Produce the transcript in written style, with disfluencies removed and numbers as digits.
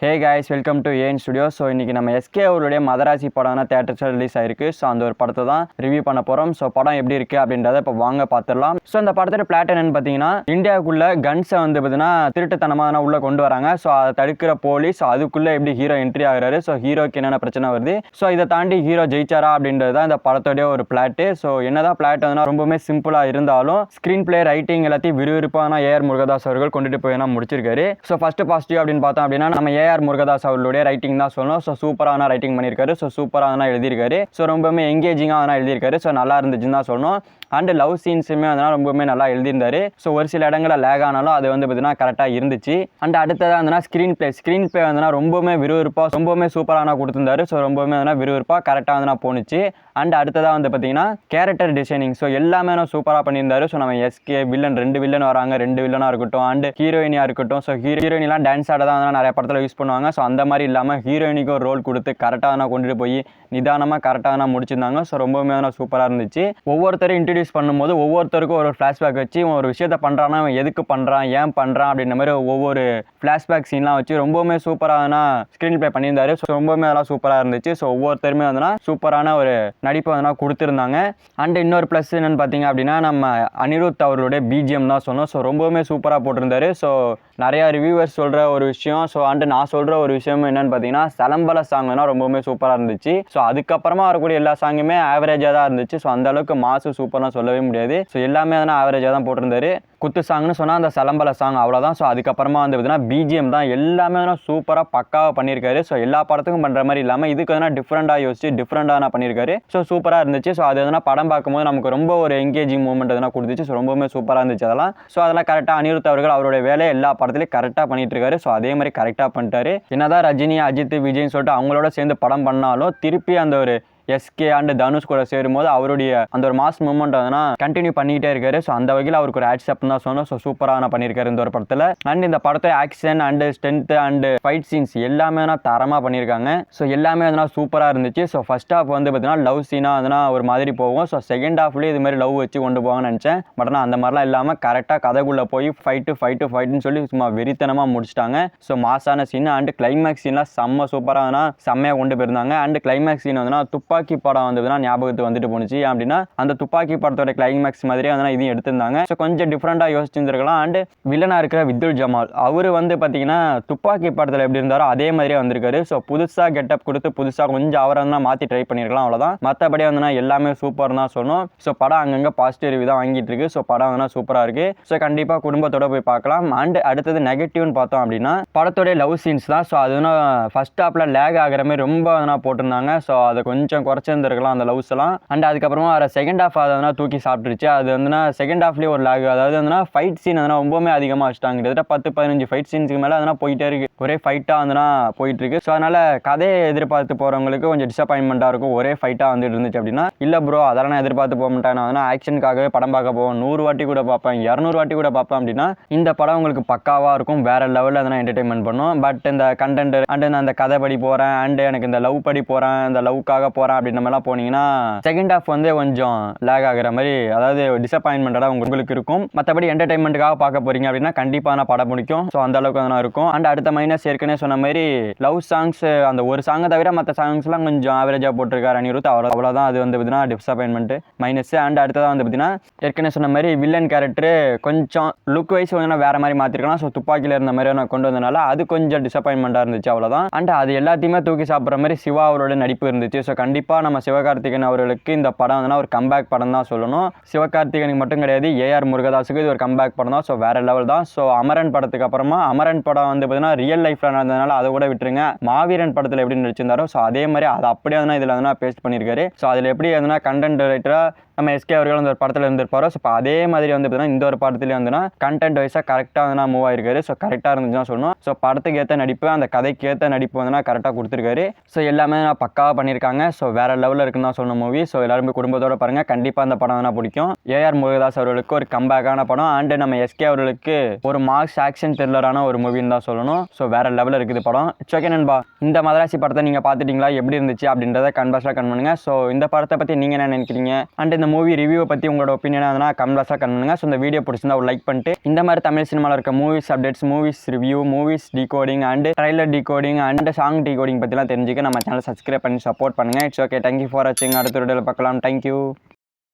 Hey guys, welcome to ஏன் studio. So இன்றைக்கி நம்ம எஸ்கே அவருடைய மதராசி படம்னா தேட்டர்ஸில் ரிலீஸ் ஆயிருக்கு. ஸோ அந்த ஒரு படத்தை தான் ரிவ்யூ பண்ண போகிறோம். ஸோ படம் எப்படி இருக்குது அப்படின்றத இப்போ வாங்க பார்த்துடலாம். ஸோ அந்த படத்தோட பிளாட் என்னன்னு பார்த்தீங்கன்னா, இந்தியாவுக்குள்ளே கன்ஸை வந்து பார்த்தீங்கன்னா திருட்டுத்தனமாக உள்ளே கொண்டு வராங்க. ஸோ அதை தடுக்கிற போலீஸ், அதுக்குள்ளே எப்படி ஹீரோ என்ட்ரி ஆகிறாரு, ஸோ ஹீரோக்கு என்னென்ன பிரச்சனை வருது, ஸோ இதை தாண்டி ஹீரோ ஜெயிச்சாரா அப்படின்றது தான் இந்த படத்தோடைய ஒரு பிளாட்டு. ஸோ என்னதான் பிளாட் வந்து ரொம்பவுமே சிம்பிளாக இருந்தாலும் ஸ்க்ரீன் பிளே ரைட்டிங் எல்லாத்தையும் விறுவிறுப்பான ஏஆர் முருகதாஸ் அவர்கள் கொண்டுட்டு போய் முடிச்சிருக்காரு. ஸோ ஃபர்ஸ்ட் பாசிட்டிவ் அப்படின்னு பார்த்தோம் அப்படின்னா நம்ம ஏஆர் முருகதாஸ் அவர்களுடைய ரைட்டிங் தான் சொல்லணும். ஸோ சூப்பரான ரைட்டிங் பண்ணியிருக்காரு. ஸோ சூப்பராக எழுதியிருக்காரு. ஸோ ரொம்பவுமே எங்கேஜிங்காக எழுதியிருக்காரு. ஸோ நல்லா இருந்துச்சுன்னு தான் சொல்லணும். அண்ட் லவ் சீன்ஸுமே அதனால் ரொம்பவுமே நல்லா எழுதியிருந்தாரு. ஸோ ஒரு சில இடங்களில் லேக் ஆனாலும் அது வந்து பார்த்தீங்கன்னா கரெக்டாக இருந்துச்சு. அண்ட் அடுத்ததாக வந்து ஸ்க்ரீன் பிளே வந்து ரொம்பவுமே விறுவிறுப்பாக ரொம்பவுமே சூப்பரான கொடுத்துருந்தாரு. ஸோ ரொம்பவுமே விறுவிறுப்பாக கரெக்டாக வந்து போணுச்சு. அண்ட் அடுத்ததாக வந்து பார்த்தீங்கன்னா கேரக்டர் டிசைனிங், ஸோ எல்லாமே சூப்பராக பண்ணியிருந்தாரு. ஸோ நம்ம எஸ்கே வில்லன் 2 வில்லன் வராங்க, 2 வில்லனாக இருக்கட்டும் அண்ட் ஹீரோயினியாக இருக்கட்டும். ஸோ ஹீரோயினிலாம் டான்ஸ் ஆட தான் நிறைய படத்தில் யூஸ் பண்ணுவாங்க. ஸோ அந்த மாதிரி இல்லாமல் ஹீரோயினிக்கு ஒரு ரோல் கொடுத்து கரெக்டாக கொண்டுட்டு போய் நிதானமாக கரெக்டாக முடிச்சிருந்தாங்க. ஸோ ரொம்பவுமே சூப்பராக இருந்துச்சு. ஒவ்வொருத்தரும் இன்ட்ரடியூஸ் பண்ணும்போது ஒவ்வொருத்தருக்கும் ஒரு ஃப்ளாஷ்பேக் வச்சு ஒரு விஷயத்த பண்ணுறான்னா அவன் எதுக்கு பண்ணுறான், ஏன் பண்ணுறான் அப்படின்ற மாதிரி ஒவ்வொரு ஃப்ளாஷ்பேக் சீன்லாம் வச்சு ரொம்பவுமே சூப்பரான ஸ்க்ரீன் பிளே பண்ணியிருந்தாரு. ஸோ ரொம்பவுமே அதெல்லாம் சூப்பராக இருந்துச்சு. ஸோ ஒவ்வொருத்தருமே சூப்பரான ஒரு நடிப்பை கொடுத்துருந்தாங்க. அண்ட் இன்னொரு ப்ளஸ் என்னென்னு பார்த்தீங்க அப்படின்னா நம்ம அனிருத் அவர்களுடைய பிஜிஎம் தான் சொன்னோம். ஸோ ரொம்பவுமே சூப்பராக போட்டிருந்தாரு. ஸோ நிறையா ரிவ்யூவர்ஸ் சொல்கிற ஒரு விஷயம், ஸோ அண்டு நான் சொல்கிற ஒரு விஷயம் என்னென்னு பார்த்தீங்கன்னா சலம்பல சாங்னா ரொம்பவுமே சூப்பராக இருந்துச்சு. ஸோ அதுக்கப்புறமா வரக்கூடிய எல்லா சாங்குமே ஆவரேஜாக தான் இருந்துச்சு. ஸோ அந்தளவுக்கு மாசு சூப்பராக சொல்லவே முடியாது. ஸோ எல்லாமே ஆவரேஜாக தான் போட்டிருந்தாரு. குத்து சாங்னு சொன்னால் அந்த சலம்பல சாங் அவ்வளோதான். ஸோ அதுக்கப்புறமா வந்து பார்த்தீங்கன்னா பிஜிஎம் தான் எல்லாமே சூப்பராக பக்காவாக பண்ணியிருக்காரு. ஸோ எல்லா படத்துக்கும் பண்ணுற மாதிரி இல்லாமல் இதுக்கு டிஃப்ரெண்ட்டாக யோசிச்சு டிஃப்ரெண்ட்டாக பண்ணியிருக்காரு. ஸோ சூப்பராக இருந்துச்சு. ஸோ அது படம் பார்க்கும்போது நமக்கு ரொம்ப ஒரு என்கேஜிங் மூமெண்ட் கொடுத்துச்சு. ஸோ ரொம்பவுமே சூப்பராக இருந்துச்சு அதெல்லாம். ஸோ அதெல்லாம் கரெக்டாக அனிருத் அவர்கள் அவருடைய வேலையை எல்லா படத்துலையும் கரெக்டாக பண்ணிட்டு இருக்காரு. ஸோ அதே மாதிரி கரெக்டாக பண்ணிட்டாரு. என்னதான் ரஜினி, அஜித், விஜய்னு சொல்லிட்டு அவங்களோட சேர்ந்து படம் பண்ணாலும் திருப்பி அந்த ஒரு எஸ்கே அண்ட் தனுஷ் கூட சேரும்போது அவருடைய அந்த ஒரு மாஸ் மூமெண்ட் கண்டினியூ பண்ணிக்கிட்டே இருக்காரு. ஸோ அந்த வகையில் அவருக்கு ஒரு ஆட்சப் தான் சொன்னோம். ஸோ சூப்பராக பண்ணியிருக்காரு இந்த ஒரு படத்தில். அண்ட் இந்த படத்தை action and strength and fight scenes எல்லாமே தரமாக பண்ணியிருக்காங்க. ஸோ எல்லாமே சூப்பராக இருந்துச்சு. ஸோ ஃபர்ஸ்ட் ஹாஃப் வந்து பார்த்தீங்கன்னா லவ் சீனாக ஒரு மாதிரி போகும். ஸோ செகண்ட் ஹாஃப்லேயே இது மாதிரி லவ் வச்சு கொண்டு போவாங்கன்னு நினச்சேன். பட் ஆனால் அந்த மாதிரிலாம் இல்லாமல் கரெக்டாக கதைக்குள்ளே போய் ஃபைட்டுன்னு சொல்லி சும்மா வெறித்தனமாக முடிச்சிட்டாங்க. ஸோ மாசான சீன் அண்ட் கிளைமேக்ஸ் சீன்லாம் செம்மையாக கொண்டு போயிருந்தாங்க. அண்ட் கிளைமேக்ஸ் சீன் துப்பாக்கி படம் வந்ததுன்னா ஞாபகத்துக்கு வந்துட்டு போனுச்சு. அப்படின்னா அந்த துப்பாக்கி படத்தோட கிளைமேக்ஸ் மாதிரியே இதையும் எடுத்திருந்தாங்க. ஸோ கொஞ்சம் டிஃப்ரெண்டாக யோசிச்சிருந்துருக்கலாம். அண்ட் வில்லனா இருக்கிற வித்துல் ஜமால் அவர் வந்து பார்த்தீங்கன்னா துப்பாக்கி படத்தில் எப்படி இருந்தாரோ அதே மாதிரியே வந்திருக்காரு. ஸோ புதுசாக கெட்டப் கொடுத்து புதுசாக கொஞ்சம் அவரை மாற்றி ட்ரை பண்ணியிருக்கலாம், அவ்வளோதான். மற்றபடி எல்லாமே சூப்பர் தான் சொன்னோம். ஸோ படம் அங்கங்கே பாசிட்டிவ் ரிவ்யூ தான் வாங்கிட்டு இருக்கு. ஸோ படம் சூப்பராக இருக்கு. ஸோ கண்டிப்பாக குடும்பத்தோட போய் பார்க்கலாம். அண்ட் அடுத்தது நெகட்டிவ்னு பார்த்தோம் அப்படின்னா படத்தோடைய லவ் சீன்ஸ் தான். ஸோ அது ஃபர்ஸ்ட் ஹாப்ல லேக் ஆகிற மாதிரி ரொம்ப போட்டிருந்தாங்க. ஸோ அதை கொஞ்சம் குறைச்சிருந்துருக்கலாம் அந்த லவ்ஸ் எல்லாம். அண்ட் அதுக்கப்புறமா வர செகண்ட் ஹாஃப் அதை தூக்கி சாப்பிட்டுருச்சு. அது செகண்ட் ஹாஃப்லேயே ஒரு லேக், அதாவது ஃபைட் சீன் ரொம்பவுமே அதிகமாக வச்சுட்டாங்க. கிட்டத்தட்ட 10-15 ஃபைட் சீன்ஸுக்கு மேலே போயிட்டே இருக்கு. ஒரே ஃபைட்டாக போயிட்டு இருக்கு. ஸோ அதனால கதையை எதிர்பார்த்து போகிறவங்களுக்கு கொஞ்சம் டிசப்பாயின்மெண்ட்டாக இருக்கும். ஒரே ஃபைட்டாக இருந்துச்சு அப்படின்னா. இல்லை ப்ரோ அதெல்லாம் நான் எதிர்பார்த்து போக மாட்டேன், நான் ஆக்ஷனுக்காகவே படம் பார்க்க போவேன், 100 வாட்டி கூட பார்ப்பேன், 200 வாட்டி கூட பார்ப்பேன் அப்படின்னா இந்த படம் உங்களுக்கு பக்காவாக இருக்கும். வேற லெவலில் என்டர்டைன்மெண்ட் பண்ணும். பட் இந்த கண்டென்ட் அண்ட் நான் அந்த கதை படி போகிறேன் அண்ட் எனக்கு இந்த லவ் படி போகிறேன், இந்த லவ்க்காக போகிறேன் அப்படின்ற மாதிரிலாம் போனீங்கன்னா செகண்ட் ஹாஃப் கொஞ்சம் லேக் ஆகிற மாதிரி, அதாவது டிசப்பாயின்மெண்ட்டாக உங்களுக்கு இருக்கும். மற்றபடி என்டர்டைன்மெண்ட்டுக்காக பார்க்க போறீங்க அப்படின்னா கண்டிப்பான படம் முடிக்கும். ஸோ அந்த அளவுக்கு இருக்கும். அண்ட் அடுத்த மைனஸ் ஏற்கனவே சொன்ன மாதிரி லவ் சாங்ஸ் அந்த ஒரு சாங்கை தவிர மற்ற சாங்ஸ்லாம் கொஞ்சம் ஆவரேஜாக போட்டிருக்காரு அனிருத். அவ்வளோதான். அது பார்த்தீங்கன்னா டிசப்பாயின்மெண்ட் மைனஸ். அண்ட் அடுத்ததான் பார்த்தீங்கன்னா ஏற்கனவே சொன்ன மாதிரி வில்லன் கேரக்டர் கொஞ்சம் லுக் வைஸ் வேற மாதிரி மாற்றிருக்கலாம். ஸோ துப்பாக்கியில் இருந்த மாதிரி கொண்டு வந்தனால அது கொஞ்சம் டிசப்பாயின்மெண்ட்டாக இருந்துச்சு, அவ்வளோதான். அண்ட் அது எல்லாத்தையுமே தூக்கி சாப்பிட்ற மாதிரி சிவா அவரோட நடிப்பு இருந்துச்சு. ஸோ கண்டிப்பாக நம்ம சிவகார்த்திகேயன் அவர்களுக்கு இந்த படம் ஒரு கம்பேக் படம் தான் சொல்லணும். சிவகார்த்திகேயனுக்கு மட்டும் கிடையாது, ஏஆர் முருகதாஸுக்கு இது ஒரு கம்பேக் படம் தான். ஸோ வேற லெவல் தான். ஸோ அமரன் படத்துக்கு அப்புறமா அமரன் படம் பார்த்தீங்கன்னா ரியல் லைஃப்ல நடந்ததுனால அதை கூட விட்டுருங்க. மாவீரன் படத்தில் எப்படி நடிச்சிருந்தாரோ ஸோ அதே மாதிரி அதை அப்படியே இதில் பேஸ்ட் பண்ணியிருக்காரு. ஸோ அதில் எப்படி கண்டென்ட் ரைட்டராக நம்ம எஸ்கே அவர்கள் அந்த ஒரு படத்தில் இருந்திருப்பாரோ ஸோ இப்போ அதே மாதிரி பார்த்தீங்கன்னா இந்த ஒரு படத்துலேயே கண்டென்ட் வைஸாக கரெக்டாக மூவ் ஆயிருக்காரு. ஸோ கரெக்டாக இருந்துச்சுன்னா சொல்லணும். ஸோ படத்துக்கு ஏற்ற நடிப்பு, அந்த கதைக்கு ஏற்ற நடிப்பு கரெக்டாக கொடுத்துருக்காரு. ஸோ எல்லாமே பக்காவாக பண்ணியிருக்காங்க. ஸோ வேற லெவலில் இருக்குன்னு தான் சொல்லணும் மூவி. ஸோ எல்லாருமே குடும்பத்தோட பாருங்க, கண்டிப்பாக அந்த படம் பிடிக்கும். ஏஆர் முருகதாஸ் அவர்களுக்கு ஒரு கம்பேக்கான படம் அண்ட் நம்ம எஸ்கே அவர்களுக்கு ஒரு மாஸ் ஆக்ஷன் த்ரில்லரான ஒரு மூவின்னு தான் சொல்லணும். ஸோ வேற லெவலில் இருக்குது படம். ஓகே நண்பா, இந்த மதராசி படத்தை நீங்கள் பார்த்துட்டீங்களா, எப்படி இருந்துச்சு அப்படின்றத கன்பாஸாக பண்ணுங்க. ஸோ இந்த படத்தை பற்றி நீங்கள் என்ன நினைக்கிறீங்க அண்ட் இந்த மூவி ரிவ்யூவை பற்றி உங்களோட ஒப்பீனியனாக இருந்தால் கமெண்ட்ஸாக பண்ணுங்க. ஸோ இந்த வீடியோ பிடிச்சிருந்தா ஒரு லைக் பண்ணிட்டு இந்த மாதிரி தமிழ் சினிமாவில் இருக்க movies updates, movies review, movies decoding and trailer decoding and song decoding பற்றிலாம் தெரிஞ்சுக்க நம்ம சேனல் சப்ஸ்கிரைப் பண்ணி சப்போர்ட் பண்ணுங்கள். இட்ஸ் ஓகே, தேங்க்யூ ஃபார் வாட்சிங். அடுத்த வீடியோவில் பார்க்கலாம். தேங்க்யூ.